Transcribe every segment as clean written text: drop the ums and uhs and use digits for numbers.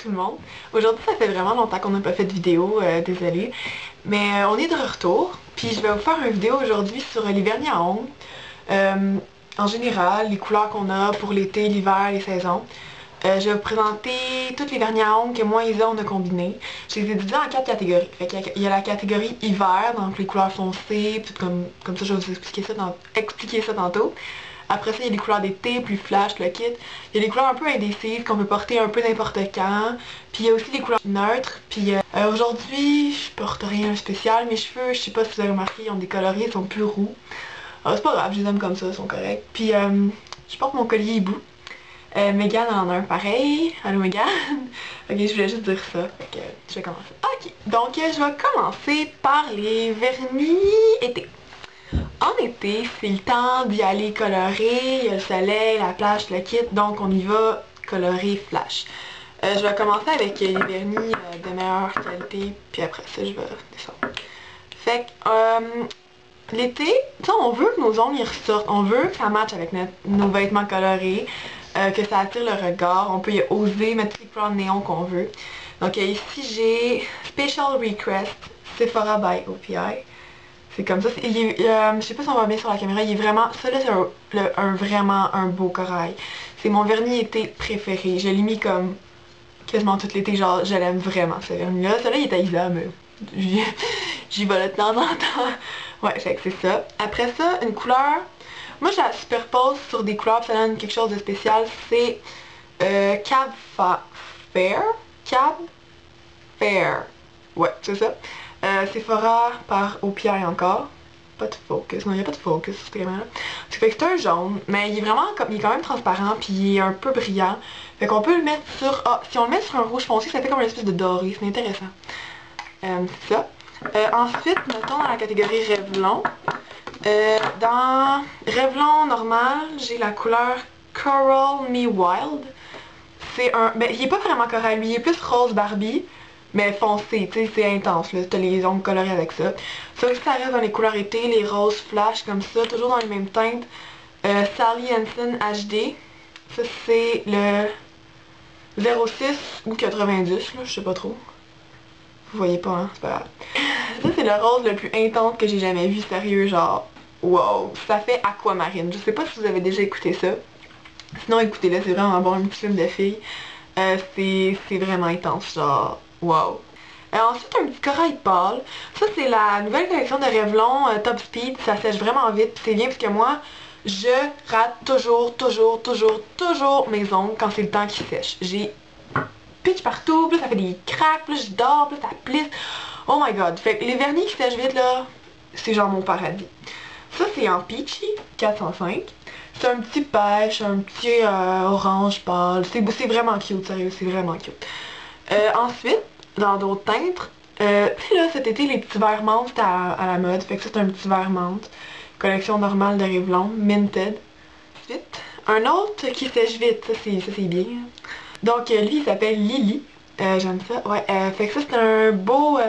tout le monde. Aujourd'hui, ça fait vraiment longtemps qu'on n'a pas fait de vidéo, désolée. Mais on est de retour. Puis je vais vous faire une vidéo aujourd'hui sur les vernis à ongles. En général, les couleurs qu'on a pour l'été, l'hiver, les saisons. Je vais vous présenter toutes les vernis à ongles que moi et Isa on a combinés. Je les ai divisés en 4 catégories. Fait il y a la catégorie hiver, donc les couleurs foncées, tout comme ça je vais vous expliquer ça tantôt. Après ça, il y a les couleurs d'été, plus flash, le kit. Il y a les couleurs un peu indécises qu'on peut porter un peu n'importe quand. Puis il y a aussi les couleurs neutres. Puis aujourd'hui, je porte rien de spécial. Mes cheveux, je sais pas si vous avez remarqué, ils ont des coloris, ils sont plus roux. C'est pas grave, je les aime comme ça, ils sont corrects. Puis je porte mon collier hibou. Megan en a un pareil. Allô Megan? Ok, je voulais juste dire ça. Fait que je vais commencer. Ok, donc je vais commencer par les vernis été. En été, c'est le temps d'y aller coloré, il y a le soleil, la plage, le kit, donc on y va coloré flash. Je vais commencer avec les vernis de meilleure qualité, puis après ça, je vais descendre. Fait que l'été, on veut que nos ongles y ressortent, on veut que ça matche avec nos vêtements colorés, que ça attire le regard, on peut y oser mettre toutes les couleurs néon qu'on veut. Donc ici, j'ai Special Request Sephora by OPI. C'est comme ça. Je sais pas si on voit bien sur la caméra, il est vraiment... Ça là, c'est vraiment un beau corail. C'est mon vernis été préféré. Je l'ai mis comme quasiment tout l'été, genre je l'aime vraiment ce vernis-là. Celui-là, il est à Isa, mais j'y vais de temps en temps. Ouais, fait que c'est ça. Après ça, une couleur... Moi, je la superpose sur des couleurs, ça donne quelque chose de spécial. C'est Cab Fair. Cab Fair. Ouais, c'est ça. Sephora par OPI encore. Pas de focus. Non, il n'y a pas de focus sur cette caméra-là. C'est un jaune, mais il est vraiment comme. Il est quand même transparent, puis il est un peu brillant. Fait qu'on peut le mettre sur. Ah, si on le met sur un rouge foncé, ça fait comme une espèce de doré. C'est intéressant. C'est ça. Ensuite, mettons dans la catégorie Revlon. Dans Revlon normal, j'ai la couleur Coral Me Wild. C'est un. Ben, il est pas vraiment corail, lui, il est plus rose Barbie. Mais foncé, tu sais, c'est intense, là. T'as les ongles colorés avec ça. Ça aussi, ça reste dans les couleurs été, les roses flash comme ça, toujours dans les mêmes teintes. Sally Hansen HD. Ça, c'est le 06 ou 90, là, je sais pas trop. Vous voyez pas, hein, c'est pas grave. Ça, c'est le rose le plus intense que j'ai jamais vu, sérieux, genre, wow. Ça fait aquamarine. Je sais pas si vous avez déjà écouté ça. Sinon, écoutez-le, c'est vraiment bon, un petit film de filles. C'est vraiment intense, genre... Wow! Ensuite, un petit corail pâle. Ça, c'est la nouvelle collection de Revlon Top Speed. Ça sèche vraiment vite. C'est bien parce que moi, je rate toujours mes ongles quand c'est le temps qui sèche. J'ai pitch partout, puis ça fait des cracks, puis je dors, puis ça plisse. Oh my god! Fait que les vernis qui sèchent vite, là, c'est genre mon paradis. Ça, c'est en Peachy 405. C'est un petit pêche, un petit orange pâle. C'est vraiment cute, sérieux, c'est vraiment cute. Ensuite, dans d'autres teintes, puis là, cet été, les petits verres menthe, c'était à la mode. Fait que ça, c'est un petit verre menthe. Collection normale de Revlon, Minted. Ensuite, un autre qui sèche vite, ça c'est bien. Donc, lui, il s'appelle Lily. J'aime ça. Ouais, fait que ça, c'est un beau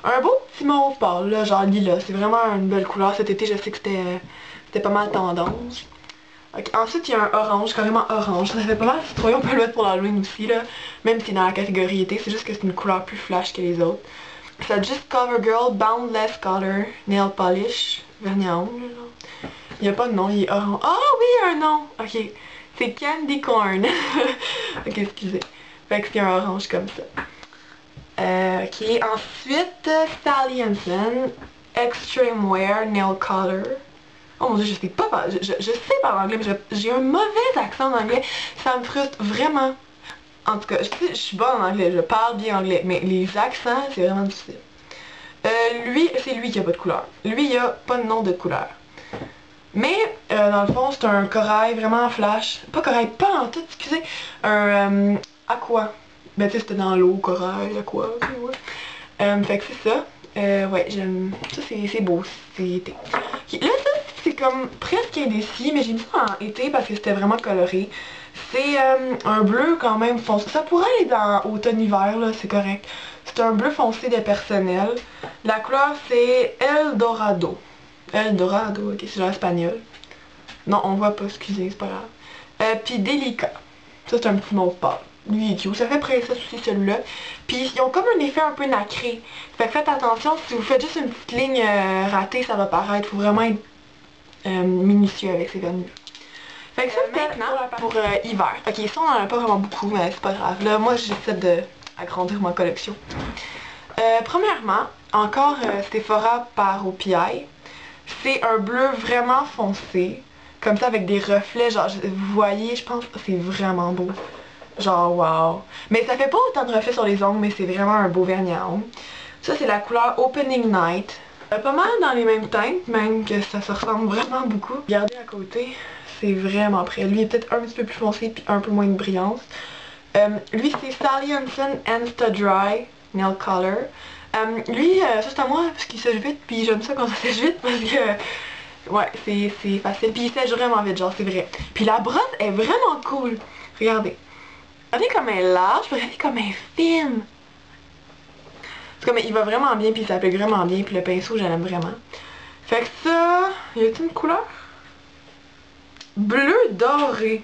petit mauve pâle, là, genre lilas. C'est vraiment une belle couleur. Cet été, je sais que c'était pas mal tendance. Okay. Ensuite, il y a un orange, carrément orange. Ça fait pas mal citrouille, on peut le mettre pour l'Halloween aussi, là. Même si dans la catégorie été, c'est juste que c'est une couleur plus flash que les autres. C'est Just CoverGirl Boundless Color Nail Polish. Vernis à ongles, là. Il n'y a pas de nom, il est orange. Ah oui, il y a un nom! Ok. C'est Candy Corn. Ok, excusez. Fait que c'est un orange comme ça. Ok, ensuite, Sally Hansen Extreme Wear Nail Color. Oh mon dieu, je sais pas parler, je sais parler anglais, mais j'ai un mauvais accent en anglais. Ça me frustre vraiment. En tout cas, je suis bonne en anglais, je parle bien anglais, mais les accents, c'est vraiment difficile. Lui, c'est lui qui a pas de couleur. Lui, il a pas de nom de couleur. Mais, dans le fond, c'est un corail vraiment flash. Pas corail, pas en tout, excusez. Un aqua. Ben tu sais, c'était dans l'eau, corail, aqua, ouais. Fait que c'est ça. Ouais, j'aime. Ça, c'est beau, c'est été. Okay, là, ça, c'est comme presque indécis, mais j'ai mis ça en été parce que c'était vraiment coloré. C'est un bleu quand même foncé. Ça pourrait aller dans automne-hiver, là, c'est correct. C'est un bleu foncé de personnel. La couleur, c'est Eldorado. Eldorado, ok, c'est genre espagnol. Non, on voit pas, excusez, c'est pas grave. Puis délicat. Ça, c'est un petit mauve pâle. Lui il est cute. Ça fait princesse aussi celui-là. Puis ils ont comme un effet un peu nacré. Fait que faites attention, si vous faites juste une petite ligne ratée, ça va paraître. Faut vraiment être minutieux avec ces vernis. Fait que ça maintenant pour hiver. Ok, ça on en a pas vraiment beaucoup, mais c'est pas grave. Là, moi j'essaie d'agrandir ma collection. Premièrement, encore Sephora par OPI. C'est un bleu vraiment foncé. Comme ça avec des reflets, genre vous voyez, je pense que c'est vraiment beau. Genre wow. Mais ça fait pas autant de reflets sur les ongles, mais c'est vraiment un beau vernis à ongles. Ça c'est la couleur Opening Night. Pas mal dans les mêmes teintes, même que ça se ressemble vraiment beaucoup. Regardez à côté, c'est vraiment près. Lui est peut-être un petit peu plus foncé puis un peu moins de brillance. Lui c'est Sally Hansen Insta Dry Nail Color. Lui, ça c'est à moi parce qu'il sèche vite, puis j'aime ça quand ça sèche vite parce que ouais, c'est facile. Puis il sèche vraiment vite, genre c'est vrai. Puis la brosse est vraiment cool. Regardez. Regardez comme elle est large, regardez comme elle est fine. C'est comme il va vraiment bien, puis il s'applique vraiment bien, puis le pinceau, je l'aime vraiment. Fait que ça, y a-t-il une couleur? Bleu doré.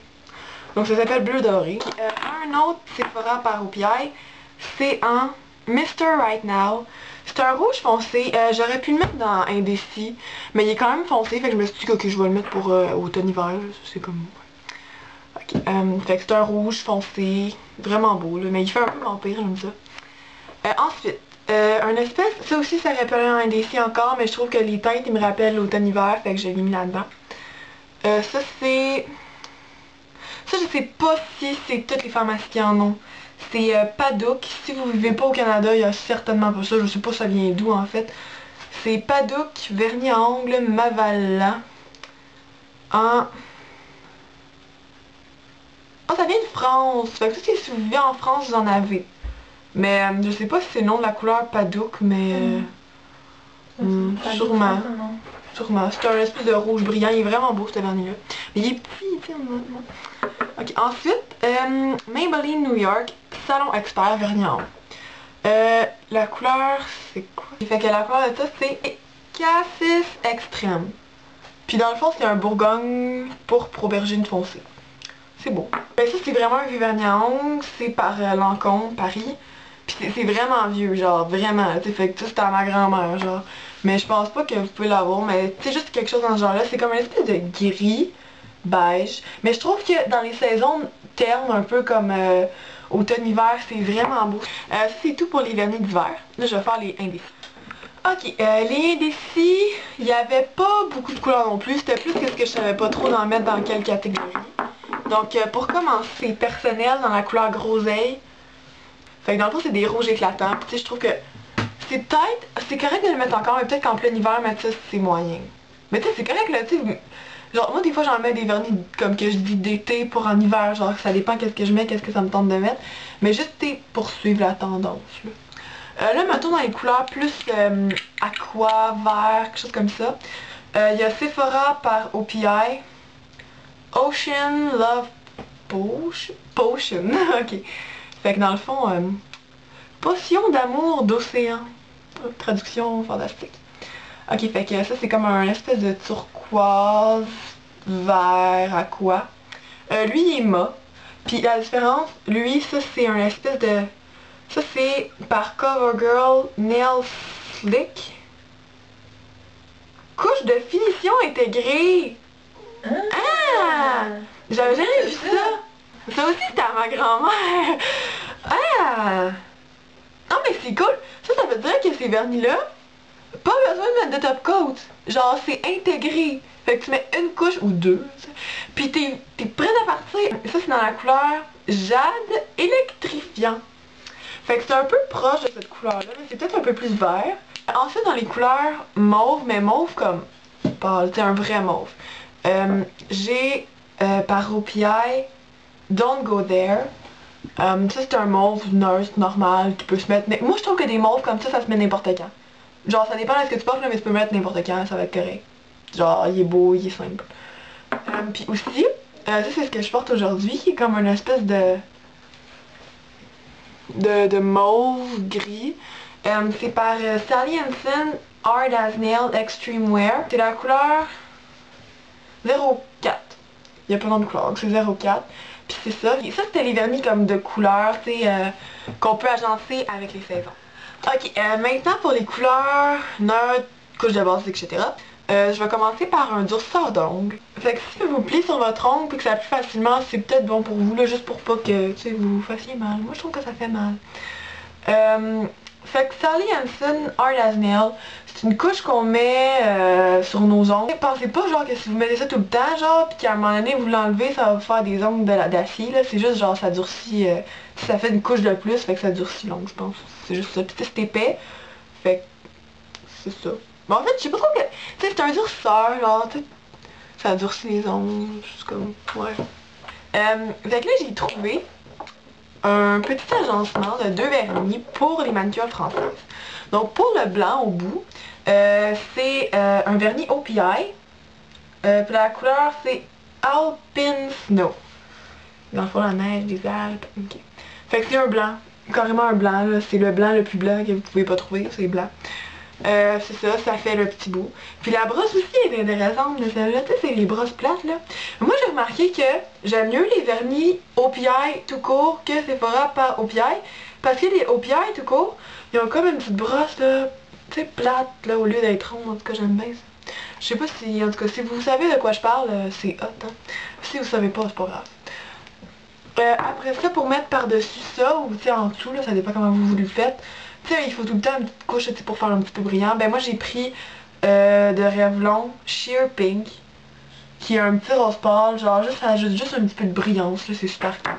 Donc ça s'appelle bleu doré. Un autre Sephora par OPI, c'est un Mr. Right Now. C'est un rouge foncé. J'aurais pu le mettre dans Indécis, mais il est quand même foncé, fait que je me suis dit que je vais le mettre pour automne-hiver. C'est comme... Ok. Fait que c'est un rouge foncé, vraiment beau, là, mais il fait un peu vampire, j'aime ça. Ensuite, un espèce, ça aussi ça rappelle un Indécis encore, mais je trouve que les teintes, ils me rappellent l'automne-hiver, fait que je l'ai mis là-dedans. Ça c'est... Ça je sais pas si c'est toutes les pharmacies qui en ont. C'est Padouk. Si vous vivez pas au Canada, il y a certainement pas ça. Je sais pas ça vient d'où en fait. C'est Padouk, vernis à ongles, Mavala. Oh, ça vient de France. Fait que si vous vivez en France, vous en avez. Mais je sais pas si c'est le nom de la couleur Padouk, mais... sûrement. Sûrement. C'est un espèce de rouge brillant. Il est vraiment beau ce vernis-là. Mais il est petit, honnêtement. Ok, ensuite, Maybelline New York, Salon Expert vernis à ongles. La couleur, c'est quoi? Fait que la couleur de ça, c'est Cassis Extreme. Puis dans le fond, c'est un Bourgogne pourpre aubergine foncée. C'est beau. Ben ça, c'est vraiment un vieux vernis à ongles. C'est par Lancôme, Paris. Puis c'est vraiment vieux, genre, vraiment. Tu sais, fait que ça, c'était à ma grand-mère, genre. Mais je pense pas que vous pouvez l'avoir, mais tu sais, juste quelque chose dans ce genre-là. C'est comme une espèce de gris, beige. Mais je trouve que dans les saisons ternes, un peu comme automne-hiver, c'est vraiment beau. Ça, c'est tout pour les vernis d'hiver. Là, je vais faire les Indécis. Ok, les Indécis, il n'y avait pas beaucoup de couleurs non plus. C'était plus que ce que je savais pas trop d'en mettre dans quelle catégorie. Donc, pour commencer, c'est personnel dans la couleur groseille. Fait que dans le fond, c'est des rouges éclatants. Puis tu sais, je trouve que c'est correct de le mettre encore, mais peut-être qu'en plein hiver, mettre ça, c'est moyen. Mais tu sais, c'est correct là, tu sais. Genre, moi, des fois, j'en mets des vernis, comme que je dis, d'été pour en hiver. Genre, ça dépend qu'est-ce que je mets, qu'est-ce que ça me tente de mettre. Mais juste, pour suivre la tendance, là. Là, mettons dans les couleurs plus aqua, vert, quelque chose comme ça. Il y a Sephora par OPI. Ocean Love Potion. Ok. Fait que dans le fond, potion d'amour d'océan. Traduction fantastique. Ok, fait que ça c'est comme un espèce de turquoise, vert, aqua. Lui il est mat. Puis la différence, lui ça c'est un espèce de... Ça c'est par CoverGirl Nail Slick. Couche de finition intégrée. Ah! J'avais jamais vu ça. Ça aussi c'était à ma grand-mère. Ah! Non mais c'est cool. Ça veut dire que ces vernis-là, pas besoin de mettre de top coat. Genre c'est intégré. Fait que tu mets une couche ou deux. Puis t'es prêt à partir. Ça c'est dans la couleur jade électrifiant. Fait que c'est un peu proche de cette couleur-là, mais c'est peut-être un peu plus vert. Ensuite dans les couleurs mauve, mais mauve comme pâle, c'est un vrai mauve. J'ai par OPI Don't Go There. Ça c'est un mauve nurse normal qui peut se mettre... Mais moi je trouve que des mauves comme ça se met n'importe quand. Genre ça dépend de ce que tu portes là, mais tu peux mettre n'importe quand, ça va être correct. Genre il est beau, il est simple. Puis aussi, ça c'est ce que je porte aujourd'hui, qui est comme une espèce de mauve gris. C'est par Sally Hansen Hard as Nail Extreme Wear. C'est la couleur 04. Il y a plein de couleurs, donc c'est 04. Puis c'est ça. Et ça, c'était les vernis comme de couleurs, tu sais, qu'on peut agencer avec les saisons. Ok, maintenant pour les couleurs neutres, couche de base, etc. Je vais commencer par un durcisseur d'ongles. Fait que si vous pliez sur votre ongle et que ça appuie facilement, c'est peut-être bon pour vous, là, juste pour pas que vous fassiez mal. Moi, je trouve que ça fait mal. Fait que Sally Hansen Hard as Nail, c'est une couche qu'on met sur nos ongles. Pensez pas genre que si vous mettez ça tout le temps, genre, pis qu'à un moment donné vous l'enlevez, ça va vous faire des ongles d'acier, là. C'est juste genre ça durcit, ça fait une couche de plus, fait que ça durcit l'ongle, je pense. C'est juste ça. Pis c'est épais, fait que c'est ça. Mais en fait, je sais pas trop que... Tu sais, c'est un durcisseur, genre, tu sais, ça durcit les ongles, juste comme... Ouais. Fait que là, j'ai trouvé un petit agencement de 2 vernis pour les manucures françaises. Donc, pour le blanc au bout, c'est un vernis OPI. Puis la couleur, c'est Alpine Snow. Dans le fond, la neige, les Alpes, ok. Fait que c'est un blanc, carrément un blanc, là. C'est le blanc le plus blanc que vous pouvez pas trouver, c'est blanc. C'est ça, ça fait le petit bout. Puis la brosse aussi est intéressante de celle-là, tu sais, c'est les brosses plates, là. Moi, j'ai remarqué que j'aime mieux les vernis OPI tout court que Sephora par OPI. Parce que les OPI tout court, ils ont comme une petite brosse, là, tu sais, plate, là, au lieu d'être rond. En tout cas, j'aime bien ça. Je sais pas si, en tout cas, si vous savez de quoi je parle, c'est hot, hein. Si vous savez pas, c'est pas grave. Après ça, pour mettre par-dessus ça, ou tu sais, en dessous, là, ça dépend comment vous le faites. Tu sais, il faut tout le temps une petite couche pour faire un petit peu brillant. Ben moi j'ai pris de Revlon Sheer Pink, qui a un petit rose pâle, genre juste ça ajoute juste un petit peu de brillance, là, c'est super cool.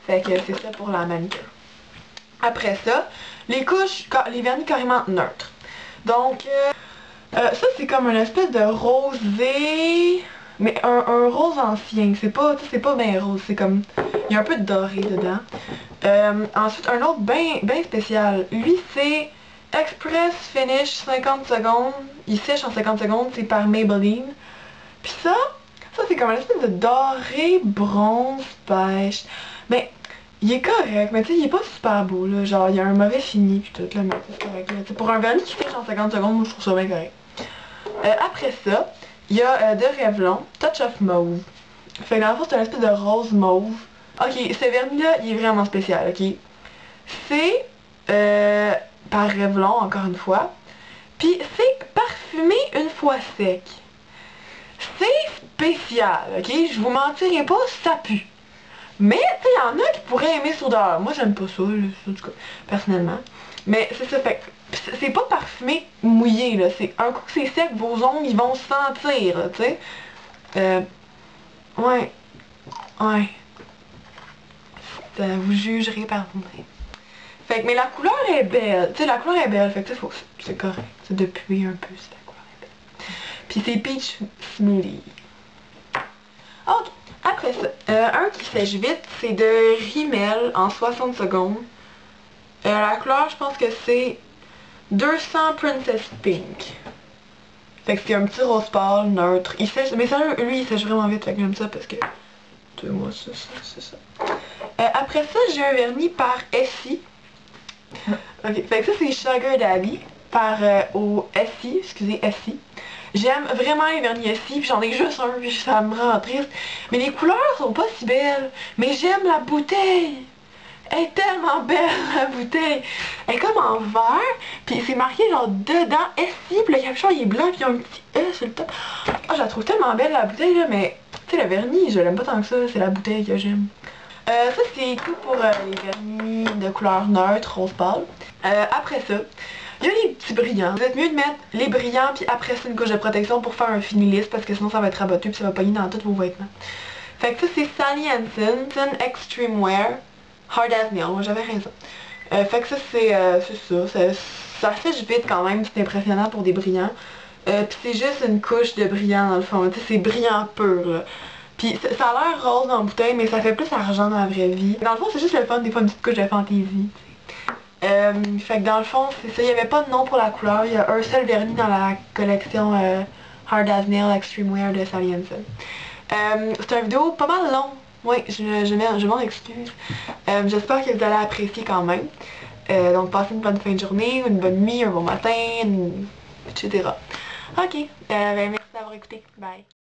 Fait que c'est ça pour la manicure. Après ça, les couches, les vernis carrément neutres. Donc, ça c'est comme une espèce de rosé, mais un rose ancien, c'est pas bien rose, c'est comme, il y a un peu de doré dedans. Ensuite, un autre bien spécial. Lui, c'est Express Finish 50 secondes. Il sèche en 50 secondes. C'est par Maybelline. Puis ça c'est comme une espèce de doré bronze pêche. Mais, il est correct. Mais tu sais, il est pas super beau, là. Genre, il y a un mauvais fini. Puis tout, là. Mais c'est correct, là. Pour un vernis qui sèche en 50 secondes, moi, je trouve ça bien correct. Après ça, il y a de Revlon Touch of Mauve. Fait que dans le fond, c'est une espèce de rose mauve. Ok, ce vernis-là, il est vraiment spécial, ok? C'est par Revlon, encore une fois. Puis c'est parfumé une fois sec. C'est spécial, ok? Je vous mentirai pas, ça pue. Mais, tu sais, il y en a qui pourraient aimer cette odeur. Moi, j'aime pas ça, en tout cas, personnellement. Mais c'est ça, fait que c'est pas parfumé mouillé, là. C'est un coup que c'est sec, vos ongles, ils vont se sentir, tu sais. Ouais. Ouais. Vous jugerez par vous-même. Fait que, mais la couleur est belle. Tu sais, la couleur est belle. Fait que, c'est correct. C'est depuis un peu, si la couleur est belle. Puis c'est Peach Smoothie. Ok. Après ça, un qui sèche vite, c'est de Rimmel en 60 secondes. La couleur, je pense que c'est 200 Princess Pink. Fait que c'est un petit rose pâle, neutre. Il sèche, mais ça, lui, il sèche vraiment vite. Fait que j'aime ça parce que... moi, c'est ça. Après ça, j'ai un vernis par Essie. Ok, fait que ça c'est Sugar Daddy par au Essie, excusez, Essie. J'aime vraiment les vernis Essie, puis j'en ai juste un, puis ça me rend triste. Mais les couleurs sont pas si belles. Mais j'aime la bouteille. Elle est tellement belle, la bouteille. Elle est comme en vert, puis c'est marqué genre dedans Essie, puis le capuchon il est blanc, puis il y a un petit E sur le top. Oh, je la trouve tellement belle la bouteille là, mais tu sais le vernis, je l'aime pas tant que ça, c'est la bouteille que j'aime. Ça c'est tout pour les vernis de couleur neutre, rose pâle. Après ça, il y a les petits brillants. Vous êtes mieux de mettre les brillants puis après ça une couche de protection pour faire un fini lisse parce que sinon ça va être raboté puis ça va pogner dans tous vos vêtements. Fait que ça c'est Sally Hansen Extreme Wear Hard as Nail. Moi j'avais raison. Fait que ça c'est ça sèche vite quand même, c'est impressionnant pour des brillants. Puis c'est juste une couche de brillant dans le fond. Tu sais, c'est brillant pur là. Puis ça a l'air rose dans la bouteille, mais ça fait plus argent dans la vraie vie. Dans le fond, c'est juste le fun, des fois une petite couche de fantaisie. Fait que dans le fond, c'est ça. Il n'y avait pas de nom pour la couleur. Il y a un seul vernis dans la collection Hard as Nail Extreme Wear de Sally Hansen. C'est une vidéo pas mal long. Oui, je m'en excuse. J'espère que vous allez apprécier quand même. Donc passez une bonne fin de journée, une bonne nuit, un bon matin, etc. Ok, merci d'avoir écouté. Bye.